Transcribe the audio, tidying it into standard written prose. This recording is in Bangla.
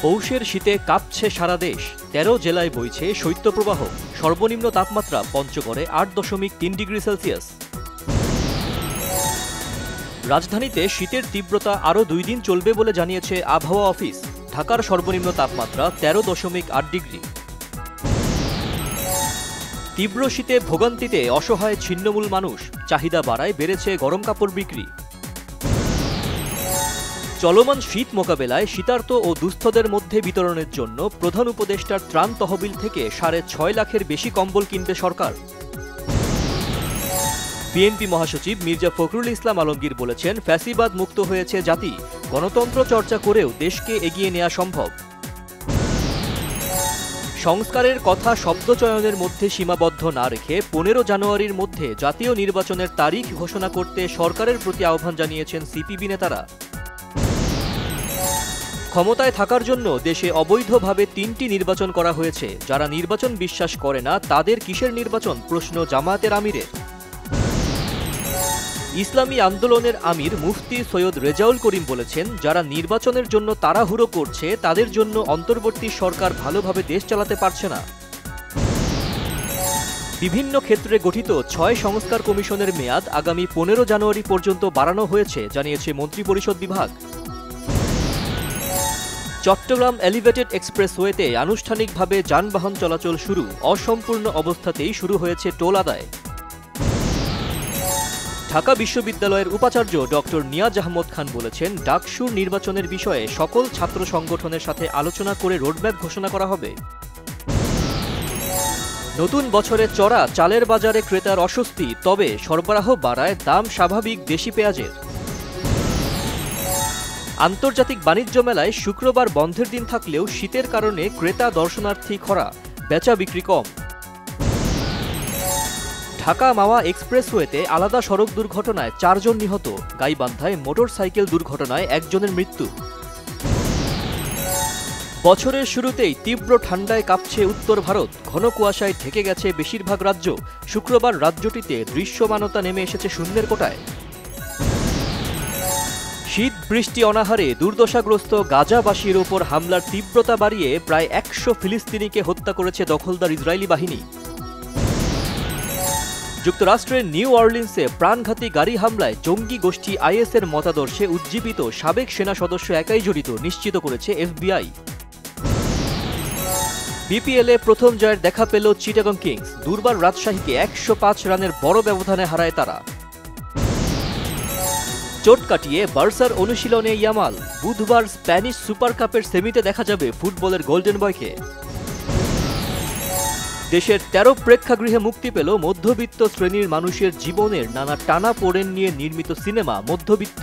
পৌষের শীতে কাঁপছে সারা দেশ। ১৩ জেলায় বইছে শৈত্যপ্রবাহ। সর্বনিম্ন তাপমাত্রা পঞ্চগড়ে ৮.৩ ডিগ্রি সেলসিয়াস। রাজধানীতে শীতের তীব্রতা আরও ২ দিন চলবে বলে জানিয়েছে আবহাওয়া অফিস। ঢাকার সর্বনিম্ন তাপমাত্রা ১৩.৮ ডিগ্রি। তীব্র শীতে ভোগান্তিতে অসহায় ছিন্নমূল মানুষ। চাহিদা বাড়ায় বেড়েছে গরম কাপড় বিক্রি। চলমান শীত মোকাবেলায় শীতার্ত ও দুস্থদের মধ্যে বিতরণের জন্য প্রধান উপদেষ্টার ত্রাণ তহবিল থেকে ৬.৫ লাখের বেশি কম্বল কিনবে সরকার। বিএনপি মহাসচিব মির্জা ফখরুল ইসলাম আলমগীর বলেছেন, ফ্যাসিবাদ মুক্ত হয়েছে জাতি, গণতন্ত্র চর্চা করেও দেশকে এগিয়ে নেওয়া সম্ভব। সংস্কারের কথা শব্দচয়নের মধ্যে সীমাবদ্ধ না রেখে ১৫ জানুয়ারির মধ্যে জাতীয় নির্বাচনের তারিখ ঘোষণা করতে সরকারের প্রতি আহ্বান জানিয়েছেন সিপিবি নেতারা। ক্ষমতায় থাকার জন্য দেশে অবৈধভাবে ৩টি নির্বাচন করা হয়েছে। যারা নির্বাচন বিশ্বাস করে না তাদের কিসের নির্বাচন, প্রশ্ন জামায়াতের আমিরের। ইসলামী আন্দোলনের আমির মুফতি সৈয়দ রেজাউল করিম বলেছেন, যারা নির্বাচনের জন্য তাড়াহুড়ো করছে তাদের জন্য অন্তর্বর্তী সরকার ভালোভাবে দেশ চালাতে পারছে না। বিভিন্ন ক্ষেত্রে গঠিত ৬ সংস্কার কমিশনের মেয়াদ আগামী ১৫ জানুয়ারি পর্যন্ত বাড়ানো হয়েছে, জানিয়েছে মন্ত্রিপরিষদ বিভাগ। চট্টগ্রাম এলিভেটেড এক্সপ্রেসওয়েতে আনুষ্ঠানিকভাবে যানবাহন চলাচল শুরু। অসম্পূর্ণ অবস্থাতেই শুরু হয়েছে টোল আদায়। ঢাকা বিশ্ববিদ্যালয়ের উপাচার্য ডক্টর নিয়াজ আহমদ খান বলেছেন, ডাকসুর নির্বাচনের বিষয়ে সকল ছাত্র সংগঠনের সাথে আলোচনা করে রোডম্যাপ ঘোষণা করা হবে। নতুন বছরে চড়া চালের বাজারে ক্রেতার অস্বস্তি, তবে সরবরাহ বাড়ায় দাম স্বাভাবিক দেশি পেঁয়াজের। আন্তর্জাতিক বাণিজ্য মেলায় শুক্রবার বন্ধের দিন থাকলেও শীতের কারণে ক্রেতা দর্শনার্থী খরা, বেচা বিক্রি কম। ঢাকা মাওয়া এক্সপ্রেসওয়েতে আলাদা সড়ক দুর্ঘটনায় ৪ জন নিহত। গাইবান্ধায় মোটরসাইকেল দুর্ঘটনায় ১ জনের মৃত্যু। বছরের শুরুতেই তীব্র ঠান্ডায় কাঁপছে উত্তর ভারত। ঘন কুয়াশায় ঢেকে গেছে বেশিরভাগ রাজ্য। শুক্রবার রাজ্যটিতে দৃশ্যমানতা নেমে এসেছে শূন্যের কোটায়। শীত বৃষ্টি অনাহারে দুর্দশাগ্রস্ত গাজাবাসীর ওপর হামলার তীব্রতা বাড়িয়ে প্রায় ১০০ ফিলিস্তিনিকে হত্যা করেছে দখলদার ইসরায়েলি বাহিনী। যুক্তরাষ্ট্রের নিউ অর্লিন্সে প্রাণঘাতী গাড়ি হামলায় জঙ্গি গোষ্ঠী আইএসের মতাদর্শে উজ্জীবিত সাবেক সেনা সদস্য একাই জড়িত, নিশ্চিত করেছে এফবিআই। বিপিএলে প্রথম জয়ের দেখা পেল চিটাগং কিংস। দুর্বার রাজশাহীকে ১০৫ রানের বড় ব্যবধানে হারায় তারা। চোট কাটিয়ে বার্সার অনুশীলনে ইয়ামাল। বুধবার স্প্যানিশ সুপার কাপের সেমিতে দেখা যাবে ফুটবলের গোল্ডেন বয়কে। দেশের ১৩ প্রেক্ষাগৃহে মুক্তি পেল মধ্যবিত্ত শ্রেণীর মানুষের জীবনের নানা টানাপোড়েন নিয়ে নির্মিত সিনেমা মধ্যবিত্ত।